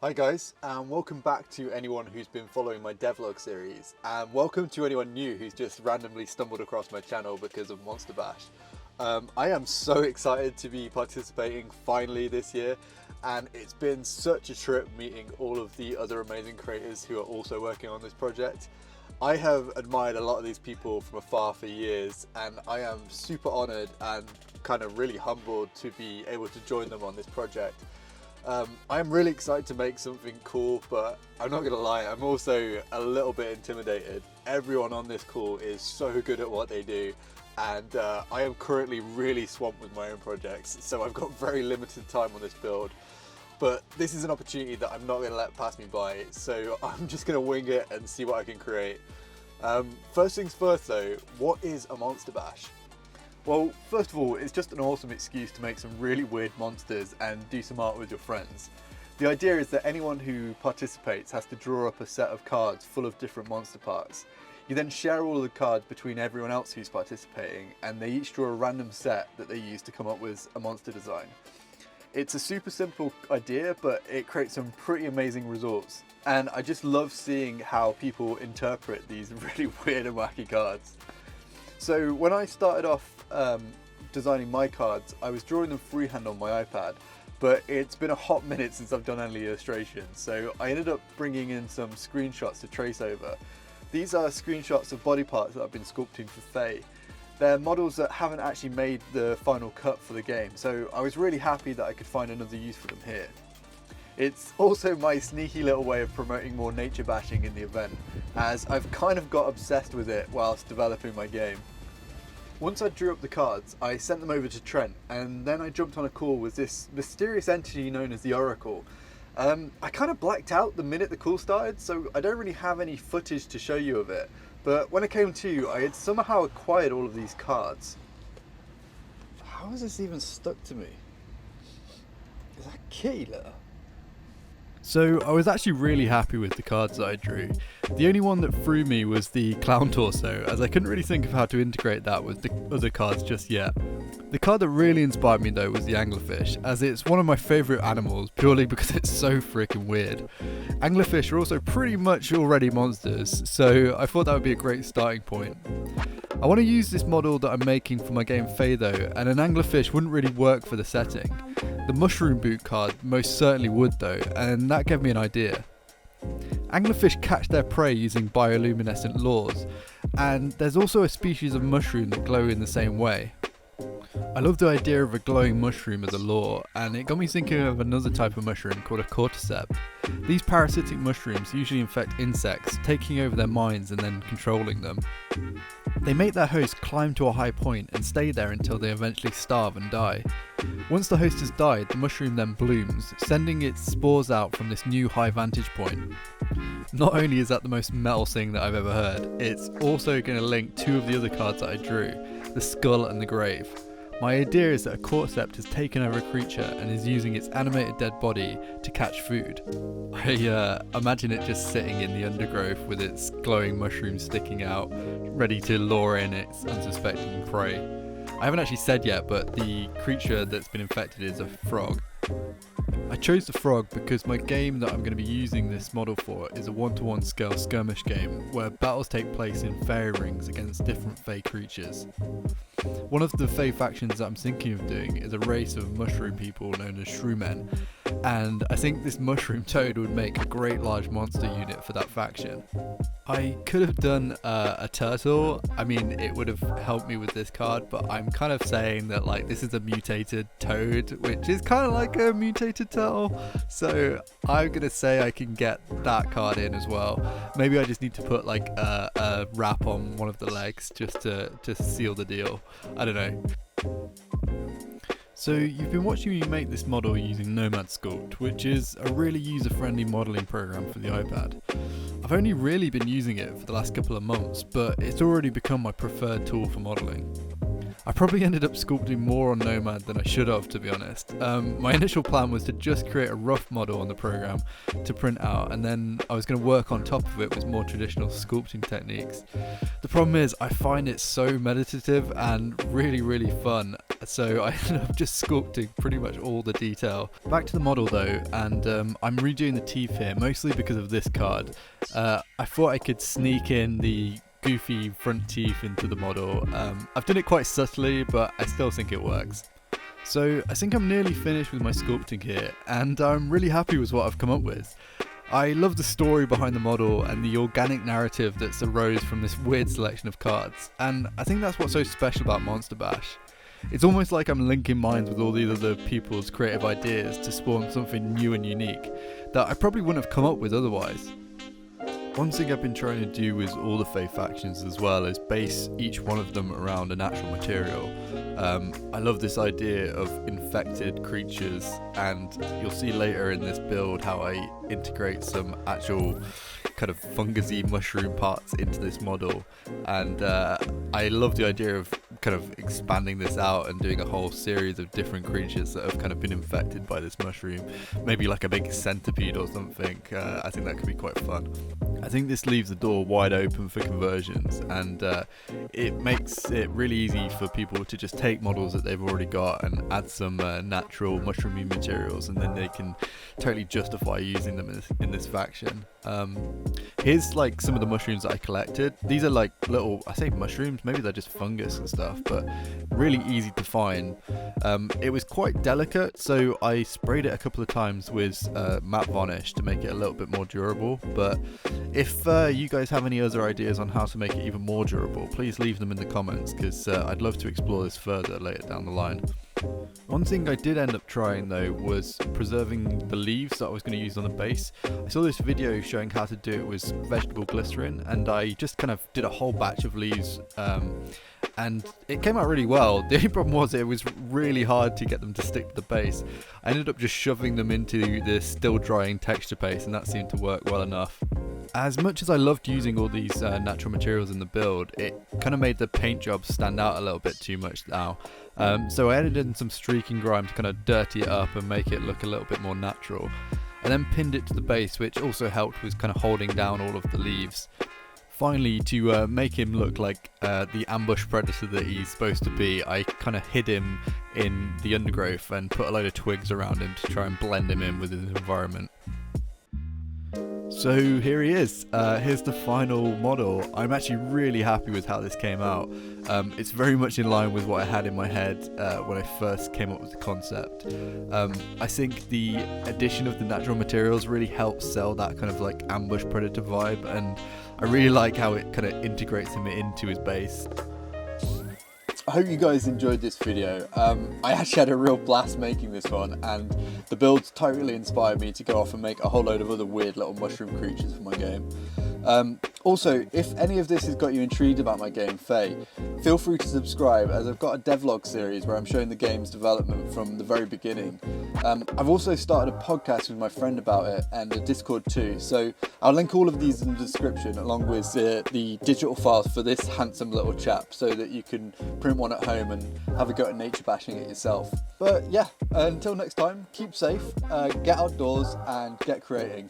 Hi guys, and welcome back to anyone who's been following my devlog series, and welcome to anyone new who's just randomly stumbled across my channel because of Monster Bash. I am so excited to be participating finally this year, and it's been such a trip meeting all of the other amazing creators who are also working on this project. I have admired a lot of these people from afar for years, and I am super honoured and kind of really humbled to be able to join them on this project. I'm really excited to make something cool, but I'm not gonna lie, I'm also a little bit intimidated. Everyone on this call is so good at what they do, and I am currently really swamped with my own projects, so I've got very limited time on this build. But this is an opportunity that I'm not gonna let pass me by, so I'm just gonna wing it and see what I can create. First things first though, what is a Monster Bash? Well, first of all, it's just an awesome excuse to make some really weird monsters and do some art with your friends. The idea is that anyone who participates has to draw up a set of cards full of different monster parts. You then share all of the cards between everyone else who's participating, and they each draw a random set that they use to come up with a monster design. It's a super simple idea, but it creates some pretty amazing results. And I just love seeing how people interpret these really weird and wacky cards. So when I started off designing my cards, I was drawing them freehand on my iPad, but it's been a hot minute since I've done any illustrations, so I ended up bringing in some screenshots to trace over. These are screenshots of body parts that I've been sculpting for FAE. They're models that haven't actually made the final cut for the game, so I was really happy that I could find another use for them here. It's also my sneaky little way of promoting more nature bashing in the event, as I've kind of got obsessed with it whilst developing my game. Once I drew up the cards, I sent them over to Trent, and then I jumped on a call with this mysterious entity known as the Oracle. I kind of blacked out the minute the call started, so I don't really have any footage to show you of it, but when it came to, I had somehow acquired all of these cards. How is this even stuck to me? Is that Keela? So I was actually really happy with the cards that I drew. The only one that threw me was the clown torso, as I couldn't really think of how to integrate that with the other cards just yet. The card that really inspired me though was the anglerfish, as it's one of my favourite animals purely because it's so freaking weird. Anglerfish are also pretty much already monsters, so I thought that would be a great starting point. I want to use this model that I'm making for my game FAE though, and an anglerfish wouldn't really work for the setting. The mushroom boot card most certainly would though, and that gave me an idea. Anglerfish catch their prey using bioluminescent lures, and there's also a species of mushroom that glow in the same way. I love the idea of a glowing mushroom as a lure, and it got me thinking of another type of mushroom called a cordyceps. These parasitic mushrooms usually infect insects, taking over their minds and then controlling them. They make their host climb to a high point and stay there until they eventually starve and die. Once the host has died, the mushroom then blooms, sending its spores out from this new high vantage point. Not only is that the most metal thing that I've ever heard, it's also going to link two of the other cards that I drew, the skull and the grave. My idea is that a cordyceps has taken over a creature and is using its animated dead body to catch food. I imagine it just sitting in the undergrowth with its glowing mushrooms sticking out, ready to lure in its unsuspecting prey. I haven't actually said yet, but the creature that's been infected is a frog. I chose the frog because my game that I'm going to be using this model for is a 1-to-1 scale skirmish game where battles take place in fairy rings against different FAE creatures. One of the FAE factions that I'm thinking of doing is a race of mushroom people known as shroomen, and I think this mushroom toad would make a great large monster unit for that faction. I could have done a turtle. I mean, it would have helped me with this card, but I'm kind of saying that like this is a mutated toad, which is kind of like a mutated turtle, so I'm gonna say I can get that card in as well. Maybe I just need to put like a wrap on one of the legs just to seal the deal. I don't know. So you've been watching me make this model using Nomad Sculpt, which is a really user-friendly modelling program for the iPad. I've only really been using it for the last couple of months, but it's already become my preferred tool for modelling. I probably ended up sculpting more on Nomad than I should have, to be honest. My initial plan was to just create a rough model on the program to print out, and then I was going to work on top of it with more traditional sculpting techniques. The problem is I find it so meditative and really fun, so I ended up just sculpting pretty much all the detail. Back to the model though, and I'm redoing the teeth here, mostly because of this card. I thought I could sneak in the goofy front teeth into the model. I've done it quite subtly, but I still think it works. So I think I'm nearly finished with my sculpting here, and I'm really happy with what I've come up with. I love the story behind the model and the organic narrative that's arose from this weird selection of cards, and I think that's what's so special about Monster Bash. It's almost like I'm linking minds with all these other people's creative ideas to spawn something new and unique that I probably wouldn't have come up with otherwise. One thing I've been trying to do with all the FAE factions as well is base each one of them around a natural material. I love this idea of infected creatures, and you'll see later in this build how I integrate some actual kind of fungusy mushroom parts into this model, and I love the idea of kind of expanding this out and doing a whole series of different creatures that have kind of been infected by this mushroom, maybe like a big centipede or something. I think that could be quite fun. I think this leaves the door wide open for conversions, and it makes it really easy for people to just take models that they've already got and add some natural mushroomy materials, and then they can totally justify using them in this faction. Here's like some of the mushrooms that I collected. These are like little, I say mushrooms, maybe they're just fungus and stuff, but really easy to find. It was quite delicate, so I sprayed it a couple of times with matte varnish to make it a little bit more durable, but if you guys have any other ideas on how to make it even more durable, please leave them in the comments, because I'd love to explore this further later down the line. One thing I did end up trying though was preserving the leaves that I was going to use on the base. I saw this video showing how to do it with vegetable glycerin, and I just kind of did a whole batch of leaves, and it came out really well. The only problem was it was really hard to get them to stick to the base. I ended up just shoving them into this still drying texture paste, and that seemed to work well enough. As much as I loved using all these natural materials in the build, it kind of made the paint job stand out a little bit too much now. So I added in some streaking grime to kind of dirty it up and make it look a little bit more natural. I then pinned it to the base, which also helped with kind of holding down all of the leaves. Finally, to make him look like the ambush predator that he's supposed to be, I kind of hid him in the undergrowth and put a load of twigs around him to try and blend him in with his environment. So here he is. Here's the final model. I'm actually really happy with how this came out. It's very much in line with what I had in my head when I first came up with the concept. I think the addition of the natural materials really helps sell that kind of like ambush predator vibe, and I really like how it kind of integrates him into his base. I hope you guys enjoyed this video. I actually had a real blast making this one, and the builds totally inspired me to go off and make a whole load of other weird little mushroom creatures for my game. Also, if any of this has got you intrigued about my game FAE, feel free to subscribe, as I've got a devlog series where I'm showing the game's development from the very beginning. I've also started a podcast with my friend about it, and a Discord too, so I'll link all of these in the description along with the digital files for this handsome little chap, so that you can print one at home and have a go at nature bashing it yourself. But yeah, until next time, keep safe, get outdoors and get creating.